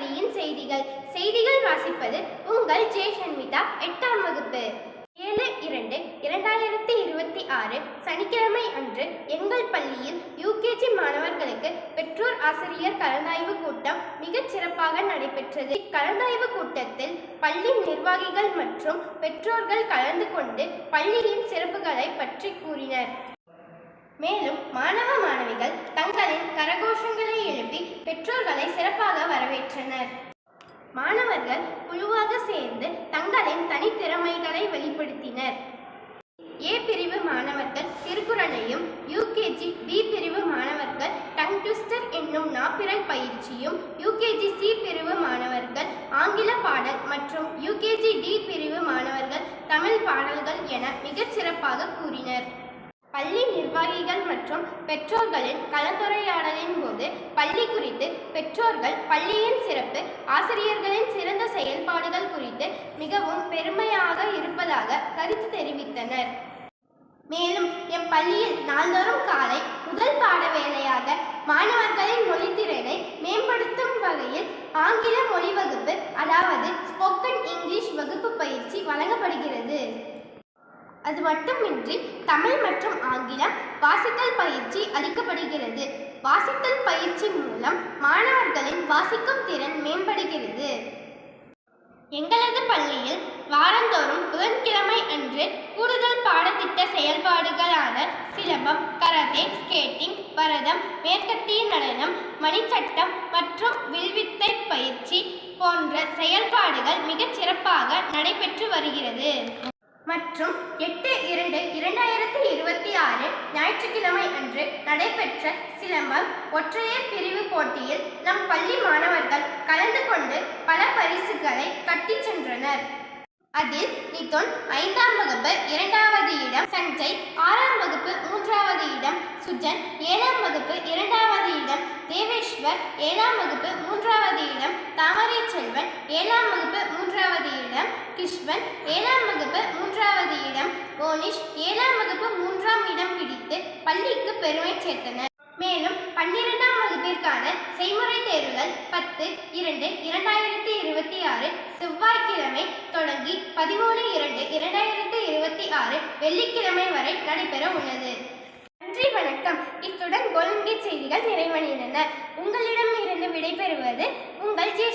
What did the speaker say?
பள்ளியின் செய்திகள் வாசிப்பது உங்கள் ஜே ஷண்மிதா, 8ஆம் வகுப்பு. 7/2/2026 சனிக்கிழமை அன்று எங்கள் பள்ளியில் யூகேஜி மாணவர்களுக்கு பெற்றோர் ஆசிரியர் கலந்தாய்வு கூட்டம் மிகச் சிறப்பாக நடைபெற்றது. இக்கலந்தாய்வு கூட்டத்தில் பள்ளி நிர்வாகிகள் மற்றும் பெற்றோர்கள் கலந்து கொண்டு பள்ளியின் சிறப்புகளை பற்றி கூறினர். மேலும் மாணவ மாணவிகள் தங்களின் கரகோஷங்களை எழுப்பி பெற்றோர்களை சிறப்பாக வரவேற்றனர். மாணவர்கள் குழுவாக சேர்ந்து தங்களின் தனித்திறமைகளை வெளிப்படுத்தினர். ஏ பிரிவு மாணவர்கள் திருக்குறளையும், யூகேஜி பி பிரிவு மாணவர்கள் டங் ட்விஸ்டர் என்னும் நாப்பிரல் பயிற்சியும், யூகேஜி சி பிரிவு மாணவர்கள் ஆங்கில பாடல் மற்றும் யூகேஜி டி பிரிவு மாணவர்கள் தமிழ் பாடல்கள் என மிகச் சிறப்பாக கூறினர். பள்ளி நிர்வாகிகள் மற்றும் பெற்றோர்களின் கலந்துரையாடலின் போது பள்ளி குறித்து பெற்றோர்கள் பள்ளியின் சிறப்பு, ஆசிரியர்களின் சிறந்த செயல்பாடுகள் குறித்து மிகவும் பெருமையாக இருப்பதாக கருத்து தெரிவித்தனர். மேலும் எம் பள்ளியில் நாள்தோறும் காலை முதல் பாட வேளையாக மாணவர்களின் மொழித்திறனை மேம்படுத்தும் வகையில் ஆங்கில மொழி வகுப்பு, அதாவது ஸ்போக்கன் இங்கிலீஷ் வகுப்பு பயிற்சி வழங்கப்படுகிறது. அது மட்டுமின்றி தமிழ் மற்றும் ஆங்கிலம் வாசித்தல் பயிற்சி அளிக்கப்படுகிறது. வாசித்தல் பயிற்சி மூலம் மாணவர்களின் வாசிக்கும் திறன் மேம்படுகிறது. எங்களது பள்ளியில் வாரந்தோறும் புதன்கிழமை அன்று கூடுதல் பாடத்திட்ட செயல்பாடுகளான சிலம்பம், கராத்தே, ஸ்கேட்டிங், பரதம், மேற்கத்திய நடனம், மணிச்சட்டம் மற்றும் வில்வித்தை பயிற்சி போன்ற செயல்பாடுகள் மிகச் சிறப்பாக நடைபெற்று வருகிறது. மற்றும் 8/2/2026 ஞாயிற்றுக்கிழமை அன்று நடைபெற்ற சிலம்பம் ஒற்றையர் பிரிவு போட்டியில் நம் பள்ளி மாணவர்கள் கலந்து கொண்டு பல பரிசுகளை கட்டிச் சென்றனர். அதில் நிதுன் 5ஆம் வகுப்பு 2வது இடம், சஞ்சய் 6ஆம் வகுப்பு 3வது இடம், சுஜன் 7ஆம் வகுப்பு 2வது இடம், தேவேஸ்வர் 7ஆம் வகுப்பு 3வது இடம், தாமரை செல்வன் 7ஆம் வகுப்பு 3வது இடம், கிஷ்வன் 7ஆம் வகுப்பு 3வது இடம், மோனிஷ் 7ஆம் வகுப்பு 3ஆம் இடம் பிடித்து பள்ளிக்கு பெருமை சேர்த்தனர். மேலும் 12ஆம் வகுப்பிற்கான செய்முறை தேர்வுகள் 10/2/2026 செவ்வாய்க்கிழமை தொடங்கி 13/2/2026 வெள்ளிக்கிழமை வரை நடைபெற உள்ளது. நன்றி, வணக்கம். இத்துடன் கோல்டன் கேட் செய்திகள் நிறைவடைந்தன. உங்களிடம் இருந்து விடைபெறுவது உங்கள் ஜே